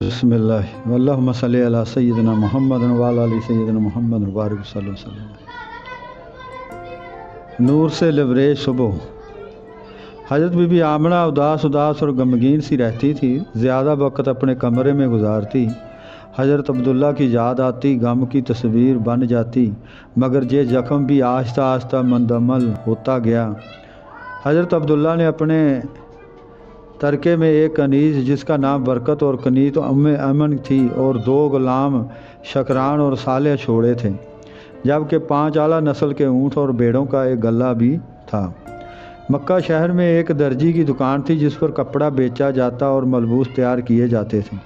بسم اللہ اللہم صلی علی سیدنا محمد وعلی آل سیدنا محمد مبارک صلی اللہ علیہ وسلم۔ نور سے لبریز صبح۔ حضرت بی بی آمنہ اداس اور غمگین سی رہتی تھی، زیادہ وقت اپنے کمرے میں گزارتی۔ حضرت عبداللہ کی یاد آتی، غم کی تصویر بن جاتی، مگر یہ زخم بھی آہستہ آہستہ مندمل ہوتا گیا۔ حضرت عبداللہ نے اپنے ترکے میں ایک کنیز جس کا نام برکت اور کنیز ایمن تھی اور 2 غلام شکران اور صالح چھوڑے تھے، جبکہ 5 اعلیٰ نسل کے اونٹ اور بھیڑوں کا ایک غلہ بھی تھا۔ مکہ شہر میں ایک درجی کی دکان تھی جس پر کپڑا بیچا جاتا اور ملبوس تیار کیے جاتے تھے۔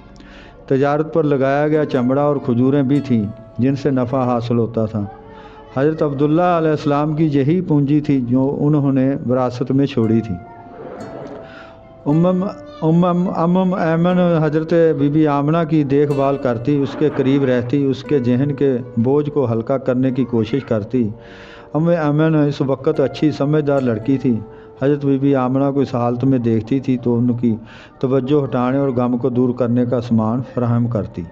تجارت پر لگایا گیا چمڑا اور کھجوریں بھی تھیں جن سے نفع حاصل ہوتا تھا۔ حضرت عبداللہ علیہ السلام کی یہی پونجی تھی جو انہوں نے وراثت میں چھوڑی تھی۔ ایمن حضرت بی بی آمنہ کی دیکھ بھال کرتی، اس کے قریب رہتی، اس کے ذہن کے بوجھ کو ہلکا کرنے کی کوشش کرتی۔ ایمن اس وقت اچھی سمجھدار لڑکی تھی۔ حضرت بی بی آمنہ کو اس حالت میں دیکھتی تھی تو ان کی توجہ ہٹانے اور غم کو دور کرنے کا سامان فراہم کرتی۔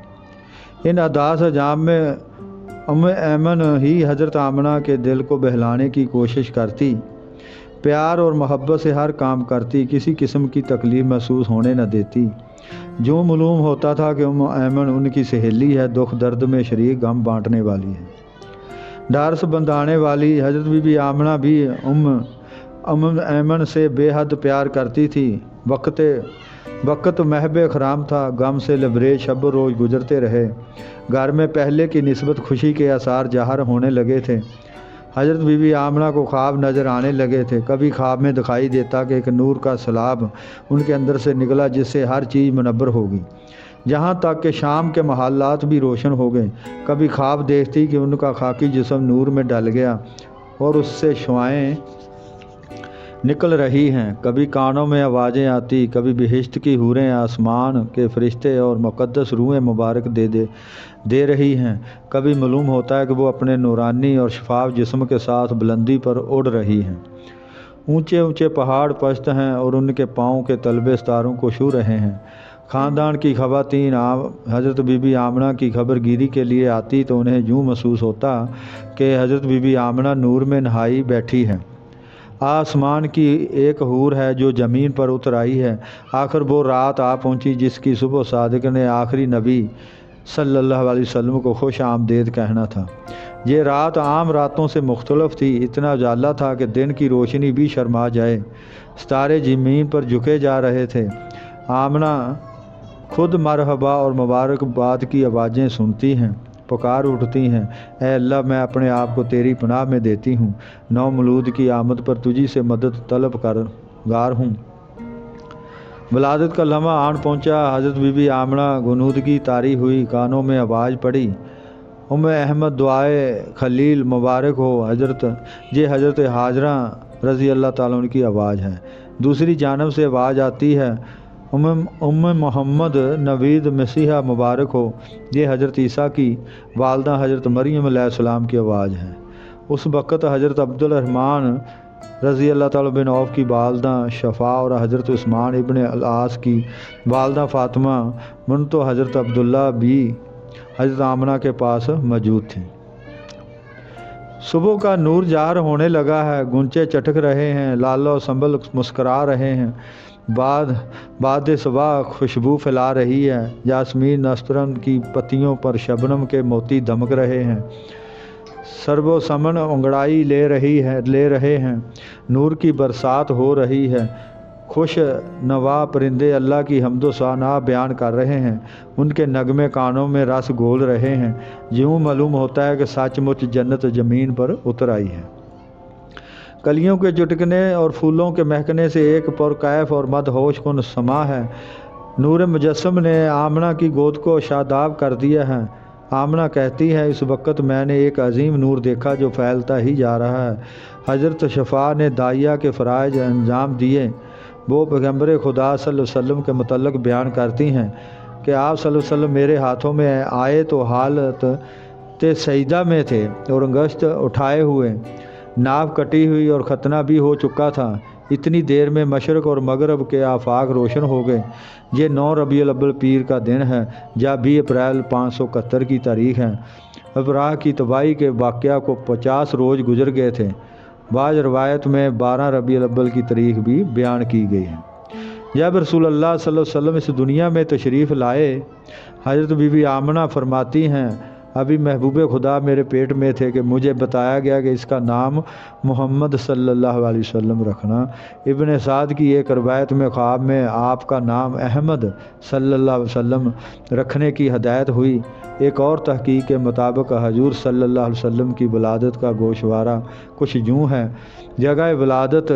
ان اداس ایام میں ایمن ہی حضرت آمنہ کے دل کو بہلانے کی کوشش کرتی، پیار اور محبت سے ہر کام کرتی، کسی قسم کی تکلیف محسوس ہونے نہ دیتی۔ جو معلوم ہوتا تھا کہ ایمن ان کی سہیلی ہے، دکھ درد میں شریک، غم بانٹنے والی ہے، ڈھارس بندھانے والی۔ حضرت بی بی آمنہ بھی ایمن سے بے حد پیار کرتی تھی۔ وقت محب خرام تھا، غم سے لبریز شب و روز گزرتے رہے۔ گھر میں پہلے کی نسبت خوشی کے آثار ظاہر ہونے لگے تھے۔ حضرت بی بی آمنہ کو خواب نظر آنے لگے تھے۔ کبھی خواب میں دکھائی دیتا کہ ایک نور کا سیلاب ان کے اندر سے نکلا جس سے ہر چیز منور ہوگی، یہاں تک کہ شام کے محلات بھی روشن ہو گئے۔ کبھی خواب دیکھتی کہ ان کا خاکی جسم نور میں ڈل گیا اور اس سے شعاعیں نکل رہی ہیں۔ کبھی کانوں میں آوازیں آتی، کبھی بہشت کی حوریں، آسمان کے فرشتے اور مقدس روحیں مبارک دے رہی ہیں۔ کبھی معلوم ہوتا ہے کہ وہ اپنے نورانی اور شفاف جسم کے ساتھ بلندی پر اڑ رہی ہیں۔ اونچے اونچے پہاڑ پست ہیں اور ان کے پاؤں کے تلبے ستاروں کو چھو رہے ہیں۔ خاندان کی خواتین حضرت بی بی آمنہ کی خبر گیری کے لیے آتی تو انہیں یوں محسوس ہوتا کہ حضرت بی بی آمنہ نور میں نہائی بیٹھی ہے۔ آسمان کی ایک حور ہے جو زمین پر اتر آئی ہے۔ آخر وہ رات آ پہنچی جس کی صبح صادق نے آخری نبی صلی اللہ علیہ وسلم کو خوش آمدید کہنا تھا۔ یہ رات عام راتوں سے مختلف تھی، اتنا اجالا تھا کہ دن کی روشنی بھی شرما جائے۔ ستارے زمین پر جھکے جا رہے تھے۔ آمنہ خود مرحبا اور مبارکباد کی آوازیں سنتی ہیں، پکار اٹھتی ہیں، اے اللہ میں اپنے آپ کو تیری پناہ میں دیتی ہوں، نو مولود کی آمد پر تجھی سے مدد طلب گار ہوں۔ ولادت کا لمحہ آن پہنچا۔ حضرت بی بی آمنہ غنودگی طاری ہوئی، کانوں میں آواز پڑی، احمد دعائے خلیل مبارک ہو حضرت۔ یہ حضرت حاجرہ رضی اللہ تعالیٰ عنہ کی آواز ہے۔ دوسری جانب سے آواز آتی ہے، محمد نوید مسیحا مبارک ہو۔ یہ حضرت عیسیٰ کی والدہ حضرت مریم علیہ السلام کی آواز ہے۔ اس وقت حضرت عبدالرحمن رضی اللہ تعالیٰ بن عوف کی والدہ شفا اور حضرت عثمان ابن العاص کی والدہ فاطمہ بنت حضرت عبداللہ بھی حضرت آمنہ کے پاس موجود تھیں۔ صبح کا نور ظاہر ہونے لگا ہے، گنچے چٹک رہے ہیں، لال و سنبل مسکرا رہے ہیں، باد صبا خوشبو پھیلا رہی ہے، یاسمین نسترن کی پتیوں پر شبنم کے موتی دمک رہے ہیں، سرب و سمن انگڑائی لے رہے ہیں، نور کی برسات ہو رہی ہے، خوش نوا پرندے اللہ کی حمد و ثنا بیان کر رہے ہیں، ان کے نغمے کانوں میں رس گھول رہے ہیں۔ یوں معلوم ہوتا ہے کہ سچ مچ جنت زمین پر اتر آئی ہے۔ کلیوں کے چٹکنے اور پھولوں کے مہکنے سے ایک پرکیف اور مدہوش کن سما ہے۔ نور مجسم نے آمنہ کی گود کو شاداب کر دیا ہے۔ آمنہ کہتی ہے، اس وقت میں نے ایک عظیم نور دیکھا جو پھیلتا ہی جا رہا ہے۔ حضرت شفا نے داعیہ کے فرائض انجام دیے۔ وہ پیغمبر خدا صلی اللہ علیہ وسلم کے متعلق بیان کرتی ہیں کہ آپ صلی اللہ علیہ وسلم میرے ہاتھوں میں آئے تو حالت سجدہ میں تھے اور انگشت اٹھائے ہوئے، ناف کٹی ہوئی اور ختنہ بھی ہو چکا تھا۔ اتنی دیر میں مشرق اور مغرب کے آفاق روشن ہو گئے۔ یہ 9 ربیع الاول پیر کا دن ہے، جب 20 اپریل 571 کی تاریخ ہے۔ ابراہ کی تباہی کے واقعہ کو 50 روز گزر گئے تھے۔ بعض روایت میں 12 ربیع الاول کی تاریخ بھی بیان کی گئی ہے۔ جب رسول اللہ صلی اللہ علیہ وسلم اس دنیا میں تشریف لائے، حضرت بی بی آمنہ فرماتی ہیں، ابھی محبوب خدا میرے پیٹ میں تھے کہ مجھے بتایا گیا کہ اس کا نام محمد صلی اللہ علیہ وسلم رکھنا۔ ابن سعد کی ایک روایت میں خواب میں آپ کا نام احمد صلی اللہ علیہ وسلم رکھنے کی ہدایت ہوئی۔ ایک اور تحقیق کے مطابق حضور صلی اللہ علیہ وسلم کی ولادت کا گوشوارہ کچھ یوں ہے: جگہ ولادت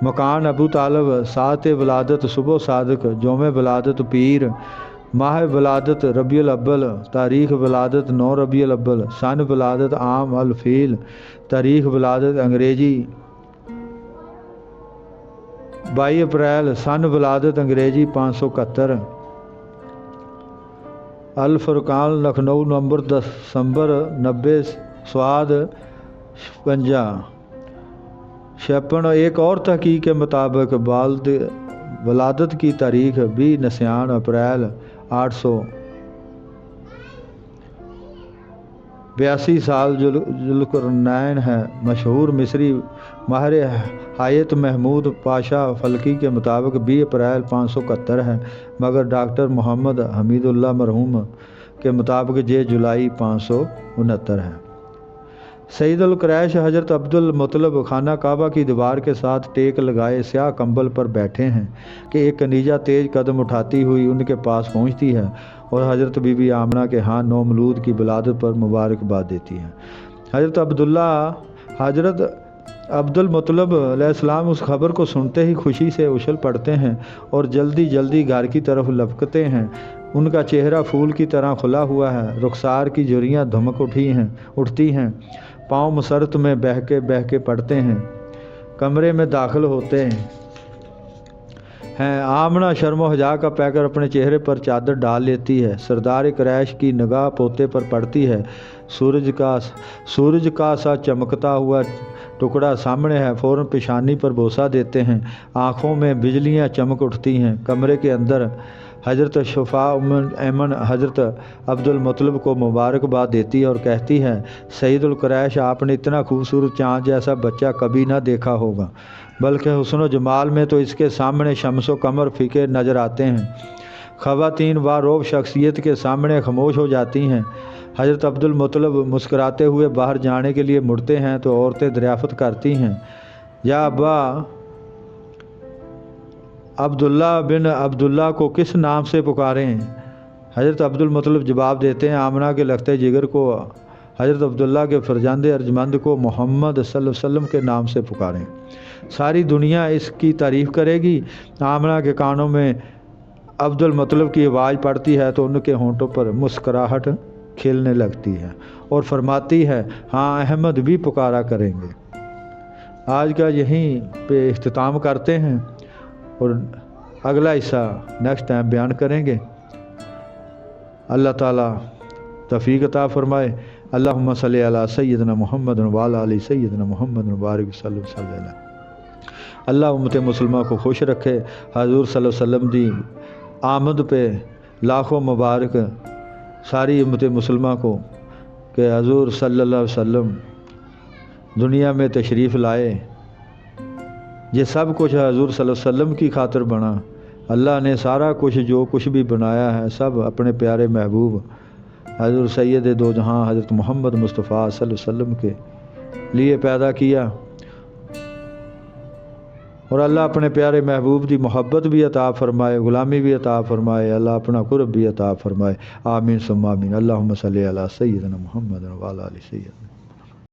مکان ابو طالب، ساعت ولادت صبح صادق، یوم ولادت پیر، ماہ ولادت ربیع الاول، تاریخ ولادت 9 ربیع الاول، سن ولادت عام الفیل، تاریخ ولادت انگریزی 22 اپریل، سن ولادت انگریزی 571۔ الفرقان لکھنؤ، نومبر 10 دسمبر 90 سواد 56 56۔ ایک اور تحقیق کے مطابق ولادت کی تاریخ 20 نسیان اپریل 882 سال ذوالقرنین ہے۔ مشہور مصری ماہر حیات محمود پاشا فلکی کے مطابق 20 اپریل 571 ہے، مگر ڈاکٹر محمد حمید اللہ مرحوم کے مطابق یہ جولائی 569 ہے۔ سید القریش حضرت عبد المطلب خانہ کعبہ کی دیوار کے ساتھ ٹیک لگائے سیاہ کمبل پر بیٹھے ہیں کہ ایک کنیجہ تیز قدم اٹھاتی ہوئی ان کے پاس پہنچتی ہے اور حضرت بی بی آمنہ کے ہاں نومولود کی ولادت پر مبارکباد دیتی ہے۔ حضرت عبد المطلب علیہ السلام اس خبر کو سنتے ہی خوشی سے اچھل پڑتے ہیں اور جلدی جلدی گھر کی طرف لپکتے ہیں۔ ان کا چہرہ پھول کی طرح کھلا ہوا ہے، رخسار کی جھریاں دھمک اٹھتی ہیں، پاؤں مسرت میں بہہ کے پڑتے ہیں۔ کمرے میں داخل ہوتے ہیں۔ آمنہ شرم و حیا کا پیکر اپنے چہرے پر چادر ڈال لیتی ہے۔ سردار قریش کی نگاہ پوتے پر پڑتی ہے۔ سورج کا سا چمکتا ہوا ٹکڑا سامنے ہے، فوراً پیشانی پر بوسہ دیتے ہیں۔ آنکھوں میں بجلیاں چمک اٹھتی ہیں۔ کمرے کے اندر حضرت شفاء ایمن حضرت عبد المطلب کو مبارکباد دیتی ہے اور کہتی ہے، سید القریش، آپ نے اتنا خوبصورت چاند جیسا بچہ کبھی نہ دیکھا ہوگا، بلکہ حسن و جمال میں تو اس کے سامنے شمس و قمر فیکے نظر آتے ہیں۔ خواتین باروب شخصیت کے سامنے خاموش ہو جاتی ہیں۔ حضرت عبد المطلب مسکراتے ہوئے باہر جانے کے لیے مڑتے ہیں تو عورتیں دریافت کرتی ہیں، یا ابا عبداللہ بن عبداللہ کو کس نام سے پکاریں؟ حضرت عبد المطلب جواب دیتے ہیں، آمنہ کے لختے جگر کو، حضرت عبداللہ کے فرزند ارجمند کو محمد صلی اللہ علیہ وسلم کے نام سے پکاریں، ساری دنیا اس کی تعریف کرے گی۔ آمنہ کے کانوں میں عبد المطلب کی آواز پڑتی ہے تو ان کے ہونٹوں پر مسکراہٹ کھلنے لگتی ہے اور فرماتی ہے، ہاں احمد بھی پکارا کریں گے۔ آج کا یہیں پہ اختتام کرتے ہیں اور اگلا حصہ نیکسٹ ٹائم بیان کریں گے۔ اللہ تعالیٰ توفیق عطا فرمائے۔ اللہم صلی علی سیدنا محمد وعلی آل سیدنا محمد وبارک وسلم۔ اللہ امت مسلمہ کو خوش رکھے۔ حضور صلی اللہ علیہ وسلم دی آمد پہ لاکھوں مبارک ساری امت مسلمہ کو کہ حضور صلی اللہ علیہ وسلم دنیا میں تشریف لائے۔ یہ سب کچھ حضور صلی اللہ علیہ وسلم کی خاطر بنا۔ اللہ نے سارا کچھ جو کچھ بھی بنایا ہے سب اپنے پیارے محبوب حضور سید دو جہاں حضرت محمد مصطفیٰ صلی اللہ علیہ وسلم کے لیے پیدا کیا، اور اللہ اپنے پیارے محبوب دی محبت بھی عطا فرمائے، غلامی بھی عطا فرمائے، اللہ اپنا قرب بھی عطا فرمائے۔ آمین ثم آمین۔ اللہم صلی علی سیدنا محمد وعلی آل سیدنا